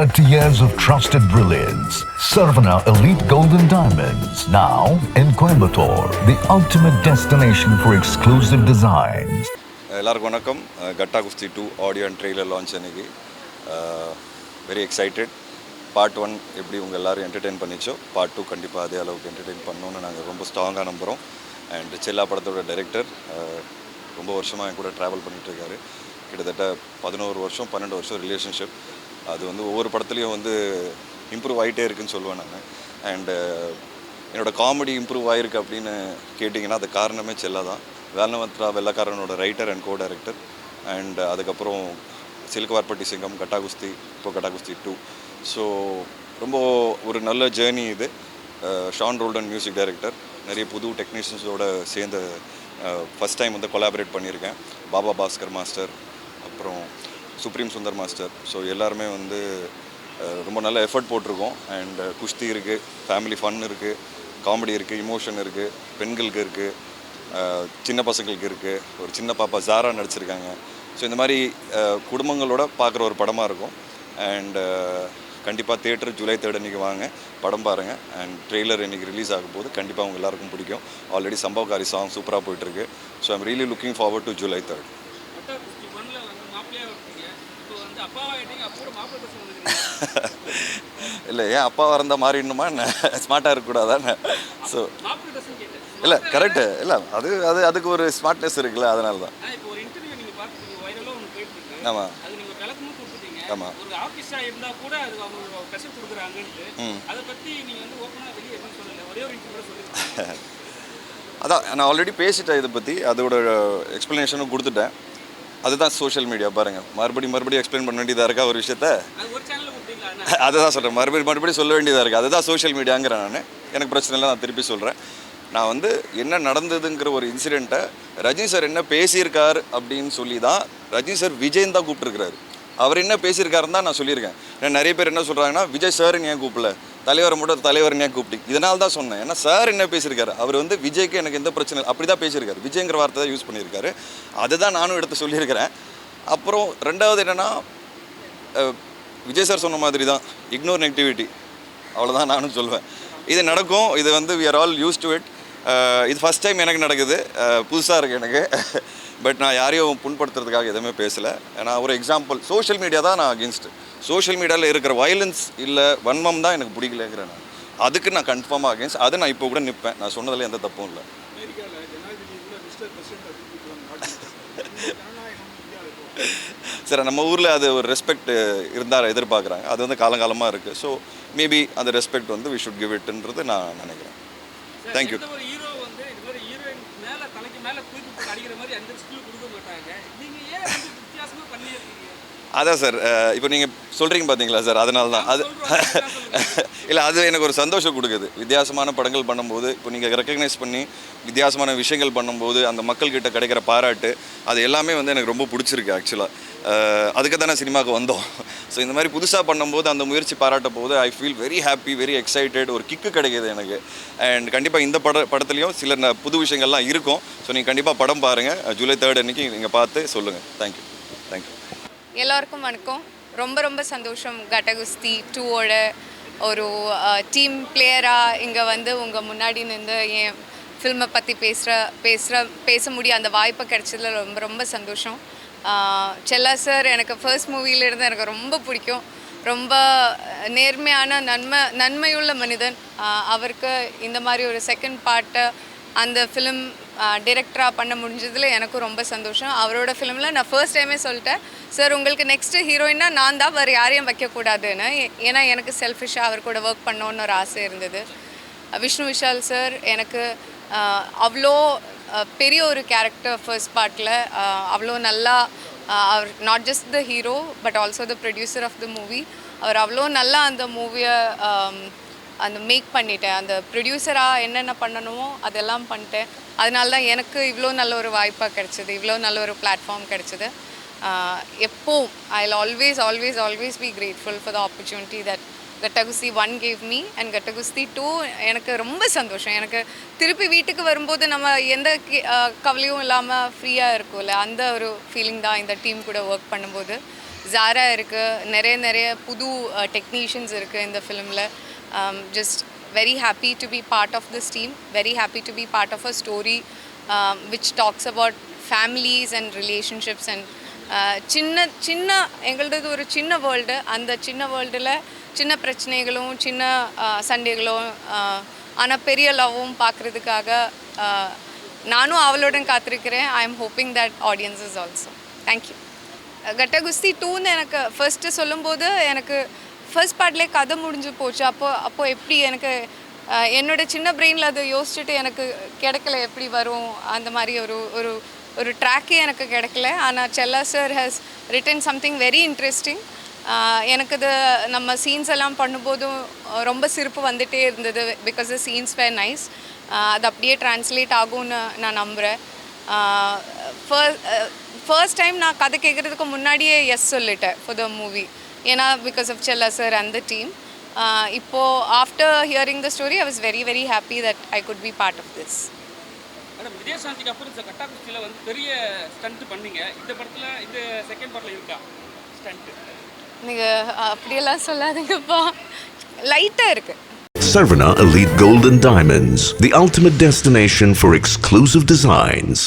30 years of trusted brilliance. Sarvana Elite Golden Diamonds, now in Coimbatore, the ultimate destination for exclusive designs. எல்லாருக்கும் வணக்கம். கட்டா குஸ்தி 2 audio and trailer launch அன்றைக்கி very excited. Part 1 எப்படி உங்கள் எல்லோரும் entertain பண்ணிச்சோ, part 2 கண்டிப்பாக அதே அளவுக்கு என்டர்டெயின் பண்ணணுன்னு நாங்கள் ரொம்ப ஸ்ட்ராங்காக நம்புகிறோம். அண்ட் செல்லா படத்தோட டைரக்டர் ரொம்ப வருஷமாக என் கூட ட்ராவல் பண்ணிகிட்ருக்காரு. கிட்டத்தட்ட 11 வருஷம் 12 வருஷம் ரிலேஷன்ஷிப். அது வந்து ஒவ்வொரு படத்துலையும் வந்து இம்ப்ரூவ் ஆகிட்டே இருக்குதுன்னு சொல்லுவேன் நான். அண்டு என்னோடய காமெடி இம்ப்ரூவ் ஆகிருக்கு அப்படின்னு கேட்டிங்கன்னா அது காரணமே செல்லா தான். வேலனவத்ரா வெள்ளக்காரனோட writer and co director. And அதுக்கப்புறம் சிலுக்குவார்பட்டி சிங்கம், கட்டா குஸ்தி, இப்போ கட்டா குஸ்தி 2. ஸோ ரொம்ப ஒரு நல்ல ஜேர்னி இது. Sean Roldan music director. நிறைய புது டெக்னீஷியன்ஸோடு சேர்ந்து ஃபஸ்ட் டைம் வந்து கொலாபரேட் பண்ணியிருக்கேன். பாபா பாஸ்கர் மாஸ்டர், அப்புறம் சுப்ரீம் சுந்தர் மாஸ்டர். ஸோ எல்லாருமே வந்து ரொம்ப நல்ல எஃபர்ட் போட்டிருக்கோம். அண்ட் குஸ்தி இருக்குது, ஃபேமிலி ஃபன் இருக்குது, காமெடி இருக்குது, இமோஷன் இருக்குது, பெண்களுக்கு இருக்குது, சின்ன பசங்களுக்கு இருக்குது, ஒரு சின்ன பாப்பா ஜாரா நடிச்சிருக்காங்க. ஸோ இந்த மாதிரி குடும்பங்களோட பார்க்குற ஒரு படமாக இருக்கும். அண்டு கண்டிப்பாக தியேட்டர் ஜூலை 3 அன்றைக்கி வாங்க, படம் பாருங்கள். அண்ட் ட்ரெய்லர் இன்றைக்கி ரிலீஸ் ஆகும் போது கண்டிப்பாக அவங்க எல்லாருக்கும் பிடிக்கும். ஆல்ரெடி சம்பவக்காரி சாங் சூப்பராக போயிட்டுருக்கு. So I'm really looking forward to July 3. இல்லை, ஏன் அப்பாவாக இருந்தால் மாறிடணுமா என்ன? ஸ்மார்ட்டாக இருக்கக்கூடாதானே? ஸோ இல்லை, கரெக்டு. இல்லை, அதுக்கு ஒரு ஸ்மார்ட்னஸ் இருக்குல்ல, அதனால தான். ஆமாம் ஆமாம். அதான் நான் ஆல்ரெடி பேசிட்டேன் இதை பற்றி. அதோட எக்ஸ்ப்ளனேஷனும் கொடுத்துட்டேன். அதுதான் சோஷியல் மீடியா. பாருங்கள், மறுபடியும் எக்ஸ்பிளைன் பண்ண வேண்டியதாக இருக்கா ஒரு விஷயத்த? அதை தான் சொல்கிறேன், மறுபடியும் சொல்ல வேண்டியதாக இருக்குது. அதுதான் சோஷியல் மீடியாங்கிறேன் நான். எனக்கு பிரச்சனை இல்லை, நான் திருப்பி சொல்கிறேன். நான் வந்து என்ன நடந்ததுங்கிற ஒரு இன்சிடெண்ட்டை ரஜினி சார் என்ன பேசியிருக்கார் அப்படின்னு சொல்லி தான் ரஜினி சார் விஜயன் தான் கூப்பிட்டுருக்கிறாரு. அவர் என்ன பேசியிருக்காருன்னு தான் நான் சொல்லியிருக்கேன். ஏன்னா நிறைய பேர் என்ன சொல்கிறாங்கன்னா, விஜய் சார்னு ஏன் கூப்பிடல, தலைவரை மட்டும் தலைவர்னு ஏன் கூப்பிட்டு, இதனால தான் சொன்னேன். ஏன்னா சார் என்ன பேசியிருக்காரு, அவர் வந்து விஜய்க்கு எனக்கு எந்த பிரச்சனை அப்படி தான் பேசியிருக்காரு. விஜய்ங்கிற வார்த்தை தான் யூஸ் பண்ணியிருக்காரு. அதுதான் நானும் எடுத்து சொல்லியிருக்கிறேன். அப்புறம் ரெண்டாவது என்னென்னா, விஜய் சார் சொன்ன மாதிரி தான் இக்னோர் நெகட்டிவிட்டி, அவ்வளோதான் நானும் சொல்லுவேன். இது நடக்கும். இது வந்து we are all used to it. இது ஃபஸ்ட் டைம் எனக்கு நடக்குது, புதுசாக இருக்குது எனக்கு. பட் நான் யாரையும் புண்படுத்துறதுக்காக எதுவுமே பேசலை. நான் ஒரு எக்ஸாம்பிள், சோஷியல் மீடியா தான் நான் அகேன்ஸ்ட்டு. சோஷியல் மீடியாவில் இருக்கிற வயலன்ஸ் இல்லை வன்மம் தான் எனக்கு பிடிக்கலைங்கிறேன். நான் அதுக்கு நான் கன்ஃபார்மாக அகேன்ஸ்ட். அது நான் இப்போ கூட நிற்பேன். நான் சொன்னதில் எந்த தப்பும் இல்லை. சரி, நம்ம ஊரில் அது ஒரு ரெஸ்பெக்ட் இருந்தால் எதிர்பார்க்குறாங்க. அது வந்து காலங்காலமாக இருக்குது. ஸோ மேபி அந்த ரெஸ்பெக்ட் வந்து வி ஷுட் கிவ் இட்ன்றது நான் நினைக்கிறேன். தேங்க்யூ. அதான் சார், இப்போ நீங்கள் சொல்கிறீங்க பார்த்தீங்களா சார், அதனால தான் அது இல்லை, அது எனக்கு ஒரு சந்தோஷம் கொடுக்குது. வித்தியாசமான படங்கள் பண்ணும்போது, இப்போ நீங்கள் ரெக்கக்னைஸ் பண்ணி வித்தியாசமான விஷயங்கள் பண்ணும்போது அந்த மக்கள்கிட்ட கிடைக்கிற பாராட்டு, அது எல்லாமே வந்து எனக்கு ரொம்ப பிடிச்சிருக்கு ஆக்சுவலாக. அதுக்கு தானே சினிமாவுக்கு வந்தோம். ஸோ இந்த மாதிரி புதுசாக பண்ணும்போது அந்த முயற்சி பாராட்ட போது I feel very happy, very excited. ஒரு கிக்கு கிடைக்கிது எனக்கு. அண்ட் கண்டிப்பாக இந்த படத்துலையும் சில புது விஷயங்கள்லாம் இருக்கும். ஸோ நீங்கள் கண்டிப்பாக படம் பாருங்கள். ஜூலை 3 அன்றைக்கி நீங்கள் பார்த்து சொல்லுங்கள். தேங்க்யூ. எல்லாருக்கும் வணக்கம். ரொம்ப சந்தோஷம். கட்டா குஸ்தி 2ஓட ஒரு டீம் பிளேயராக இங்கே வந்து உங்கள் முன்னாடி நின்று என் ஃபில்மை பற்றி பேச முடிய அந்த வாய்ப்பை கிடைச்சதில் ரொம்ப சந்தோஷம். செல்லா சார் எனக்கு ஃபர்ஸ்ட் மூவியிலேருந்து எனக்கு ரொம்ப பிடிக்கும். ரொம்ப நேர்மையான நன்மையுள்ள மனிதன். அவருக்கு இந்த மாதிரி ஒரு செகண்ட் பார்ட்டை அந்த ஃபிலிம் டிரெக்டராக பண்ண முடிஞ்சதில் எனக்கும் ரொம்ப சந்தோஷம். அவரோட ஃபிலிமில் நான் ஃபர்ஸ்ட் டைமே சொல்லிட்டேன், சார் உங்களுக்கு நெக்ஸ்ட்டு ஹீரோயின்னா நான் தான், வேறு யாரையும் வைக்கக்கூடாதுன்னு. ஏன்னா எனக்கு செல்ஃபிஷாக அவர் கூட ஒர்க் பண்ணோன்னு ஒரு ஆசை இருந்தது. விஷ்ணு விஷால் சார் எனக்கு அவ்வளோ பெரிய ஒரு கேரக்டர் ஃபர்ஸ்ட் பார்ட்டில் அவ்வளோ நல்லா, அவர் not just the hero but also the producer of the movie. அவர் அவ்வளோ நல்லா அந்த மூவியை அந்த மேக் பண்ணிட்டேன். அந்த ப்ரொடியூசராக என்னென்ன பண்ணணுமோ அதெல்லாம் பண்ணிட்டேன். அதனால தான் எனக்கு இவ்வளோ நல்ல ஒரு வாய்ப்பாக கிடச்சிது, இவ்வளோ நல்ல ஒரு பிளாட்ஃபார்ம் கிடச்சிது. எப்போவும் I will always be grateful for the opportunity that Gatta Kusthi 1 gave me and கட்டா குஸ்தி 2. எனக்கு ரொம்ப சந்தோஷம். எனக்கு திருப்பி வீட்டுக்கு வரும்போது நம்ம எந்த கவலையும் இல்லாமல் ஃப்ரீயாக இருக்கும்ல, அந்த ஒரு ஃபீலிங் தான் இந்த டீம் கூட ஒர்க் பண்ணும்போது. ஜாரா இருக்குது, நிறைய புது டெக்னீஷியன்ஸ் இருக்குது இந்த ஃபிலிமில். Just very happy to be part of this team, very happy to be part of a story which talks about families and relationships and சின்ன எங்களது ஒரு சின்ன வேர்ல்டு. அந்த சின்ன வேர்ல்டில் சின்ன பிரச்சனைகளும் சின்ன சண்டைகளும் ஆனால் பெரிய லவ்வும் பார்க்குறதுக்காக நானும் அவளுடன் காத்திருக்கிறேன். I am hoping that audiences also. Thank you. Gatta Kusthi 2ன்னு எனக்கு ஃபர்ஸ்ட்டு சொல்லும்போது எனக்கு ஃபர்ஸ்ட் பார்ட்லேயே கதை முடிஞ்சு போச்சு. அப்போ எப்படி எனக்கு என்னோட சின்ன பிரெயினில் அதை யோசிச்சுட்டு எனக்கு கிடைக்கல எப்படி வரும் அந்த மாதிரி ஒரு ட்ராக்கே எனக்கு கிடைக்கல. ஆனால் செல்லா sir has return something very interesting. எனக்கு இது நம்ம சீன்ஸ் எல்லாம் பண்ணும்போதும் ரொம்ப சிரிப்பு வந்துகிட்டே இருந்தது. Because the scenes were nice. அது அப்படியே ட்ரான்ஸ்லேட் ஆகும்னு நான் நம்புகிறேன். ஃபர்ஸ்ட் டைம் நான் கதை கேட்குறதுக்கு முன்னாடியே எஸ் சொல்லிட்டேன் ஃபார் த மூவி. ஏன்னா because of Chella sir and the team. இப்போது after hearing the story I was very very happy that I could be part of this. Madam, விஜயசாந்திக்கு அப்புறம் இந்த கட்டாக்குஸ்தியில் வந்து பெரிய ஸ்டண்ட் பண்ணீங்க. இந்த படத்தில் இந்த செகண்ட் பார்ட்டில் இருக்கா ஸ்டண்ட்டு? நீங்கள் அப்படியெல்லாம் சொல்லாதீங்கப்பா, லைட்டாக இருக்குது. Sarvana Elite Gold and Diamonds, the ultimate destination for exclusive designs.